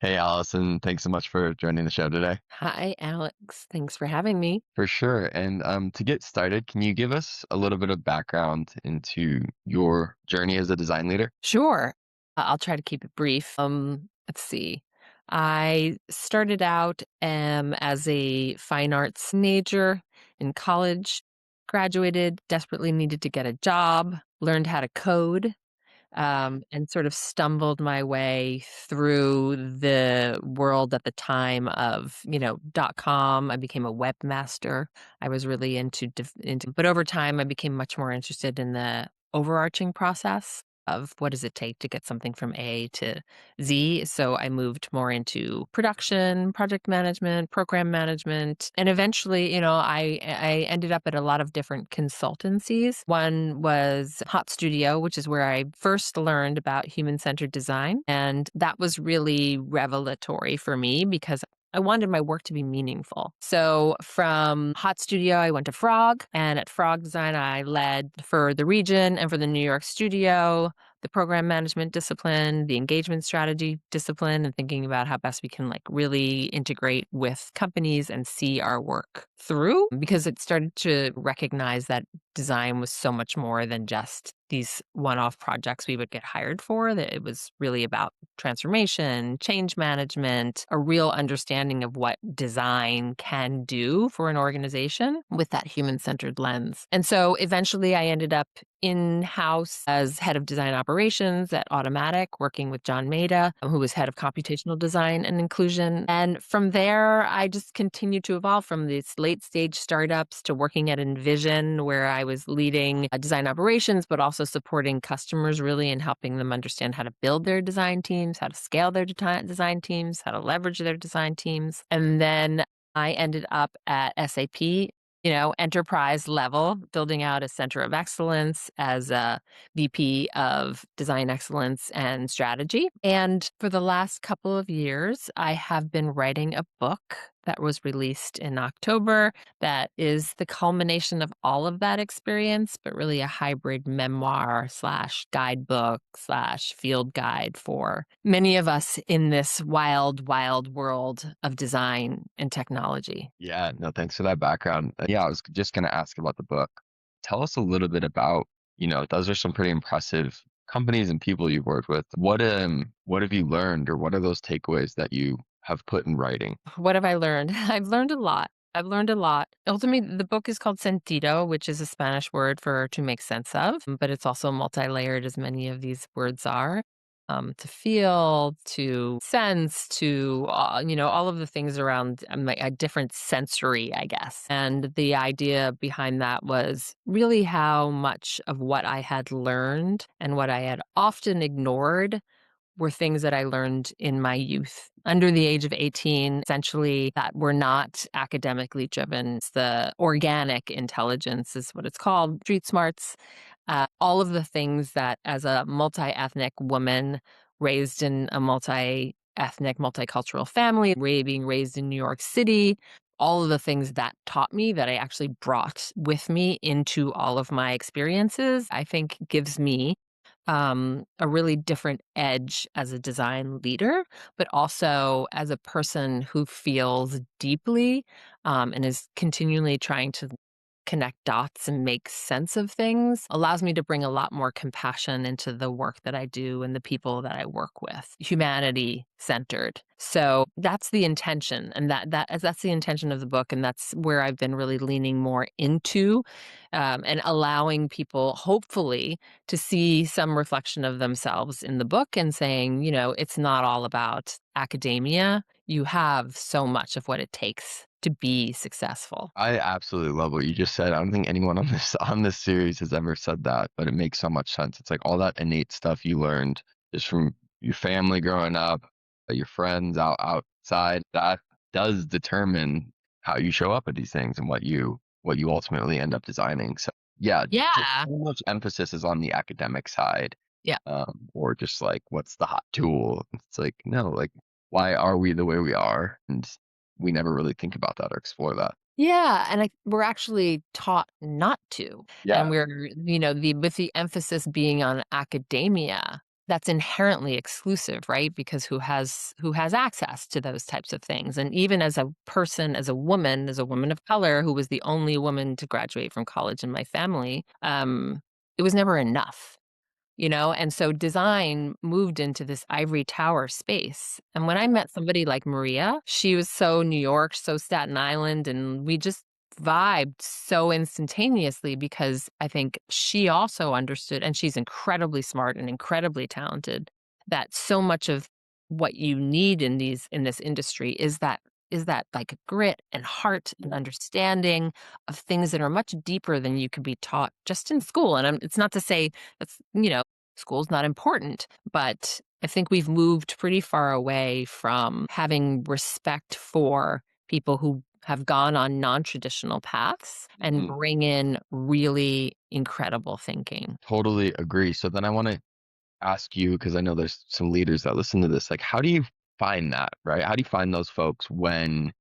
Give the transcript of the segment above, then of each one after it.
Hey, Allison, thanks so much for joining the show today. Hi, Alex. Thanks for having me. For sure. And to get started, can you give us a little bit of background into your journey as a design leader? Sure. I'll try to keep it brief. Let's see. I started out as a fine arts major in college, graduated, desperately needed to get a job, learned how to code, and sort of stumbled my way through the world at the time of, .com. I became a webmaster. I was really but over time, I became much more interested in the overarching process of what does it take to get something from A to Z. So I moved more into production, project management, program management, and eventually, I ended up at a lot of different consultancies. One was Hot Studio, which is where I first learned about human-centered design, and that was really revelatory for me because I wanted my work to be meaningful. So from Hot Studio, I went to Frog, and at Frog Design, I led for the region and for the New York studio, the program management discipline, the engagement strategy discipline, and thinking about how best we can like really integrate with companies and see our work through because it started to recognize that design was so much more than just these one-off projects we would get hired for, that it was really about transformation, change management, a real understanding of what design can do for an organization with that human-centered lens. And so eventually I ended up in-house as head of design operations at Automatic, working with John Maeda, who was head of computational design and inclusion. And from there, I just continued to evolve from these late stage startups to working at Envision, where I was leading design operations, but also supporting customers really and helping them understand how to build their design teams, how to scale their design teams, how to leverage their design teams. And then I ended up at SAP, enterprise level, building out a center of excellence as a VP of design excellence and strategy. And for the last couple of years, I have been writing a book that was released in October that is the culmination of all of that experience, but really a hybrid memoir slash guidebook slash field guide for many of us in this wild, wild world of design and technology. Yeah, no, thanks for that background. Yeah, I was just going to ask about the book. Tell us a little bit about, those are some pretty impressive companies and people you've worked with. What have you learned, or what are those takeaways that you have put in writing? What have I learned? I've learned a lot. I've learned a lot. Ultimately, the book is called Sentido, which is a Spanish word for to make sense of, but it's also multi-layered, as many of these words are. To feel, to sense, to all of the things around like a different sensory, I guess. And the idea behind that was really how much of what I had learned and what I had often ignored were things that I learned in my youth. Under the age of 18, essentially, that were not academically driven. It's the organic intelligence, is what it's called, street smarts, all of the things that, as a multi ethnic woman raised in a multi ethnic, multicultural family, being raised in New York City, all of the things that taught me that I actually brought with me into all of my experiences, I think gives me a really different edge as a design leader, but also as a person who feels deeply and is continually trying to connect dots and make sense of things allows me to bring a lot more compassion into the work that I do and the people that I work with. Humanity centered. So that's the intention, and that's the intention of the book, and that's where I've been really leaning more into, and allowing people, hopefully, to see some reflection of themselves in the book and saying, it's not all about academia. You have so much of what it takes to be successful. I absolutely love what you just said. I don't think anyone on this on this series has ever said that, but it makes so much sense. It's like all that innate stuff you learned just from your family growing up, your friends outside, that does determine how you show up at these things and what you ultimately end up designing. So yeah, just Yeah. so much emphasis is on the academic side, Yeah. or just like what's the hot tool. It's like no, like why are we the way we are, and we never really think about that or explore that. Yeah, and we're actually taught not to, and Yeah, we're, with the emphasis being on academia, that's inherently exclusive, right? Because who has access to those types of things? And even as a person, as a woman of color who was the only woman to graduate from college in my family, it was never enough. And so design moved into this ivory tower space. And when I met somebody like Maria, she was so New York, so Staten Island, and we just vibed so instantaneously because I think she also understood, and she's incredibly smart and incredibly talented, that so much of what you need in this industry is that like grit and heart and understanding of things that are much deeper than you could be taught just in school. And it's not to say that's school's not important, but I think we've moved pretty far away from having respect for people who have gone on non-traditional paths and Mhm. bring in really incredible thinking. Totally agree. So then I want to ask you, because I know there's some leaders that listen to this, like, how do you find that, right? How do you find those folks when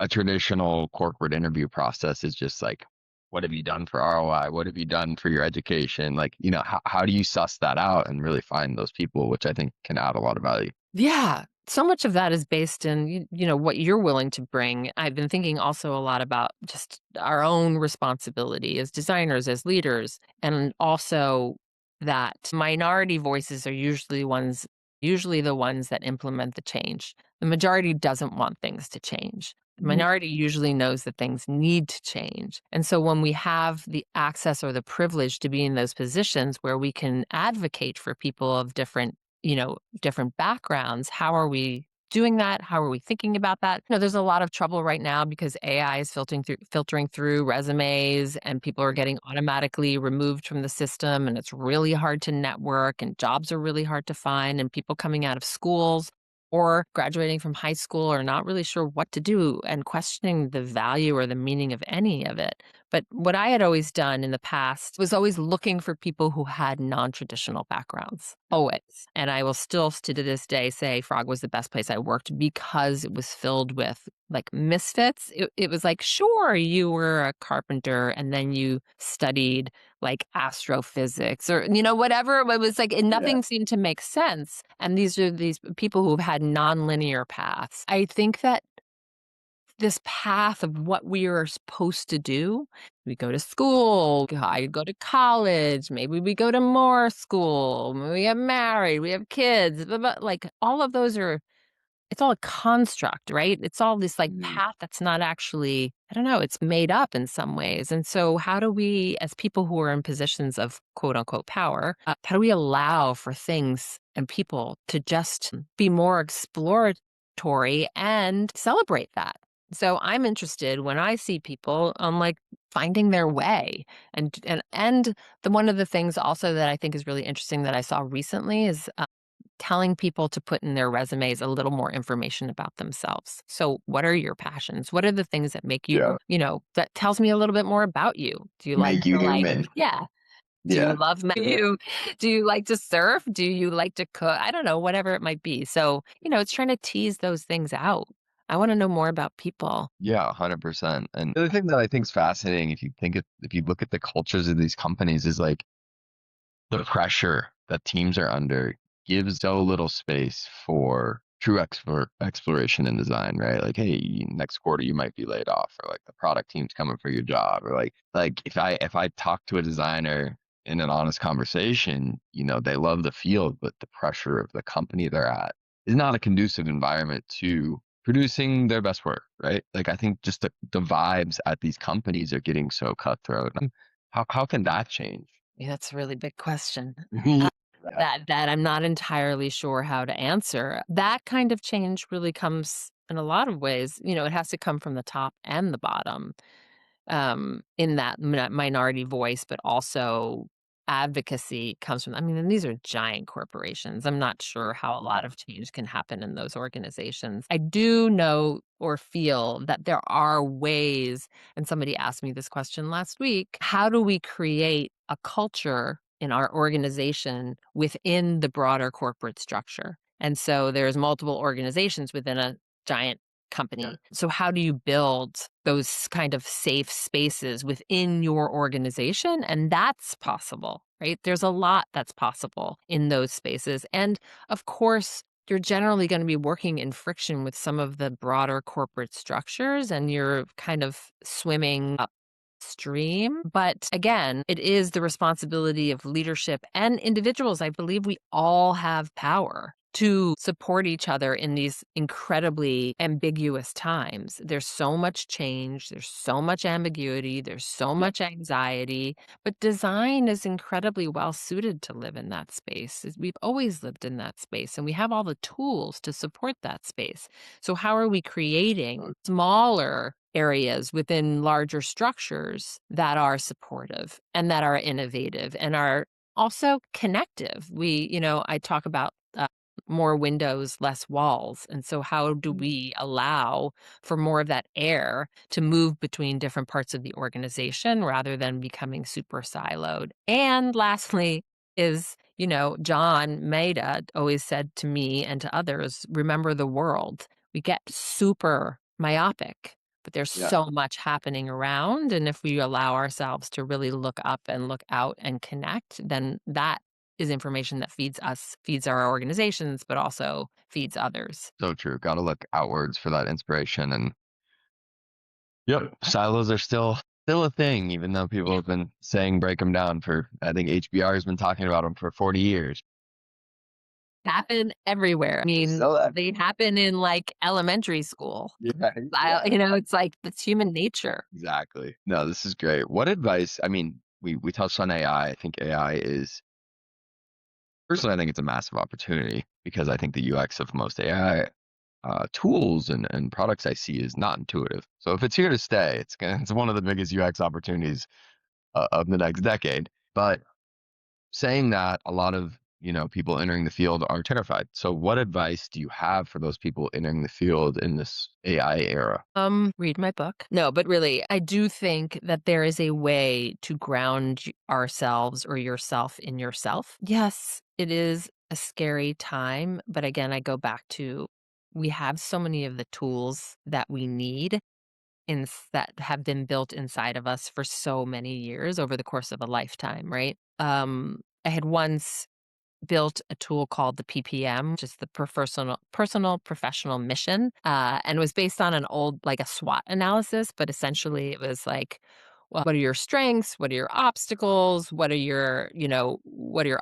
a traditional corporate interview process is just like, what have you done for ROI? What have you done for your education? Like, how do you suss that out and really find those people, which I think can add a lot of value? Yeah. So much of that is based in, what you're willing to bring. I've been thinking also a lot about just our own responsibility as designers, as leaders, and also that minority voices are usually the ones that implement the change. The majority doesn't want things to change. The Mhm. minority usually knows that things need to change. And so when we have the access or the privilege to be in those positions where we can advocate for people of different backgrounds. How are we doing that? How are we thinking about that? There's a lot of trouble right now because AI is filtering through resumes and people are getting automatically removed from the system and it's really hard to network and jobs are really hard to find and people coming out of schools or graduating from high school are not really sure what to do and questioning the value or the meaning of any of it. But what I had always done in the past was always looking for people who had non-traditional backgrounds, always. And I will still to this day say Frog was the best place I worked because it was filled with like misfits. It was like, sure, you were a carpenter and then you studied like astrophysics or, whatever. It was like Yeah. nothing seemed to make sense. And these are these people who've had nonlinear paths. I think that this path of what we are supposed to do. We go to school, I go to college, maybe we go to more school, we get married, we have kids, like all of those are it's all a construct, right? It's all this like Mhm. path that's not actually, I don't know, it's made up in some ways. And so how do we, as people who are in positions of quote unquote power, how do we allow for things and people to just be more exploratory and celebrate that? So I'm interested when I see people on like finding their way and the one of the things also that I think is really interesting that I saw recently is telling people to put in their resumes a little more information about themselves. So, what are your passions? What are the things that make Yeah. that tells me a little bit more about you? Do you like Make you to like, human. yeah. Do you Yeah. love do you like to surf? Do you like to cook? I don't know, whatever it might be. So, it's trying to tease those things out. I want to know more about people. Yeah, 100%. And the other thing that I think is fascinating, if you look at the cultures of these companies, is like the pressure that teams are under gives so little space for true exploration and design, right? Like, hey, next quarter you might be laid off, or like the product team's coming for your job, or like if I talk to a designer in an honest conversation, they love the field, but the pressure of the company they're at is not a conducive environment to producing their best work, right? Like I think just the vibes at these companies are getting so cutthroat. How can that change? Yeah, that's a really big question. Yeah. That I'm not entirely sure how to answer. That kind of change really comes in a lot of ways, it has to come from the top and the bottom, in that minority voice, but also advocacy comes from, I mean, and these are giant corporations. I'm not sure how a lot of change can happen in those organizations. I do know or feel that there are ways, and somebody asked me this question last week, how do we create a culture in our organization within the broader corporate structure? And so there's multiple organizations within a giant Yeah. company. So how do you build those kind of safe spaces within your organization? And that's possible, right? There's a lot that's possible in those spaces. And of course, you're generally going to be working in friction with some of the broader corporate structures and you're kind of swimming upstream. But again, it is the responsibility of leadership and individuals. I believe we all have power to support each other in these incredibly ambiguous times. There's so much change, there's so much ambiguity, there's so much anxiety, but design is incredibly well suited to live in that space. We've always lived in that space and we have all the tools to support that space. So, how are we creating smaller areas within larger structures that are supportive and that are innovative and are also connective? I talk about more windows, less walls. And so, how do we allow for more of that air to move between different parts of the organization rather than becoming super siloed? And lastly, John Maida always said to me and to others, remember the world. We get super myopic, but there's Yeah. so much happening around. And if we allow ourselves to really look up and look out and connect, then that is information that feeds us, feeds our organizations, but also feeds others. So true. Got to look outwards for that inspiration. And yep, silos are still a thing, even though people Yeah. have been saying break them down for. I think HBR has been talking about them for 40 years. Happen everywhere. I mean, So that, they happen in like elementary school. yeah, Style, yeah, it's like that's human nature. exactly. No, this is great. What advice? I mean, we touched on AI. I think AI is personally, I think it's a massive opportunity because I think the UX of most AI tools and products I see is not intuitive. So if it's here to stay, it's one of the biggest UX opportunities of the next decade. But saying that, a lot of people entering the field are terrified. So what advice do you have for those people entering the field in this AI era? Read my book. No, but really, I do think that there is a way to ground ourselves or yourself in yourself. Yes, it is a scary time, but again, I go back to we have so many of the tools that we need that have been built inside of us for so many years over the course of a lifetime, right? I had once built a tool called the PPM, which is the personal professional mission, and it was based on an old like a SWOT analysis, but essentially it was like, well, what are your strengths? What are your obstacles? What are your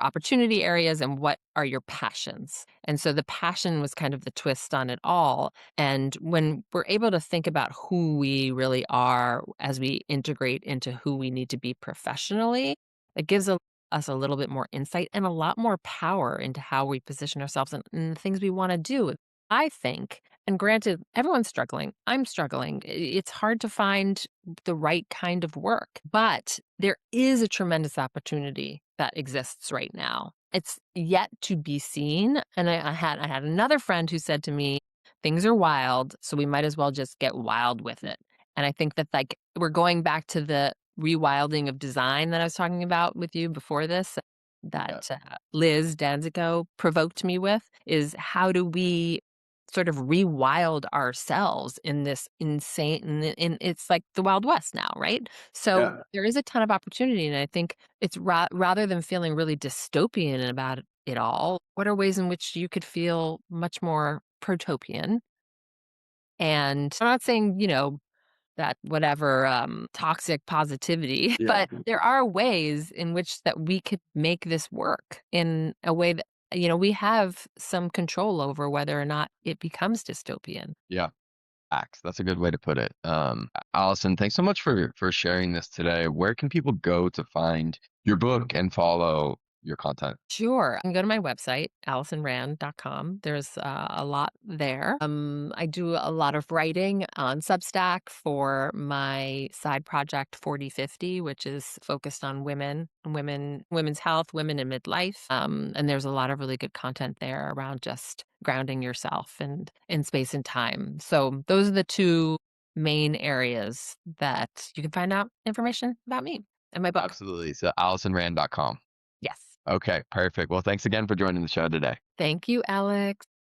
opportunity areas? And what are your passions? And so the passion was kind of the twist on it all. And when we're able to think about who we really are as we integrate into who we need to be professionally, it gives us a little bit more insight and a lot more power into how we position ourselves and the things we want to do. I think, and granted, everyone's struggling. I'm struggling. It's hard to find the right kind of work, but there is a tremendous opportunity that exists right now. It's yet to be seen. And I had another friend who said to me, things are wild, so we might as well just get wild with it. And I think that like we're going back to the rewilding of design that I was talking about with you before this, Yeah, that Liz Danzico provoked me with, is how do we sort of rewild ourselves in this insane, it's like the Wild West now, right? So yeah, there is a ton of opportunity. And I think it's rather than feeling really dystopian about it all, what are ways in which you could feel much more protopian? And I'm not saying, that whatever, toxic positivity, yeah. but there are ways in which that we could make this work in a way that, we have some control over whether or not it becomes dystopian. Yeah. Facts. That's a good way to put it. Allison, thanks so much for sharing this today. Where can people go to find your book and follow your content? Sure. You can go to my website, AlisonRand.com. There's a lot there. I do a lot of writing on Substack for my side project 4050, which is focused on women's health, women in midlife. And there's a lot of really good content there around just grounding yourself and in space and time. So those are the two main areas that you can find out information about me and my book. Absolutely. So AlisonRand.com. Yes. Okay, perfect. Well, thanks again for joining the show today. Thank you, Alex.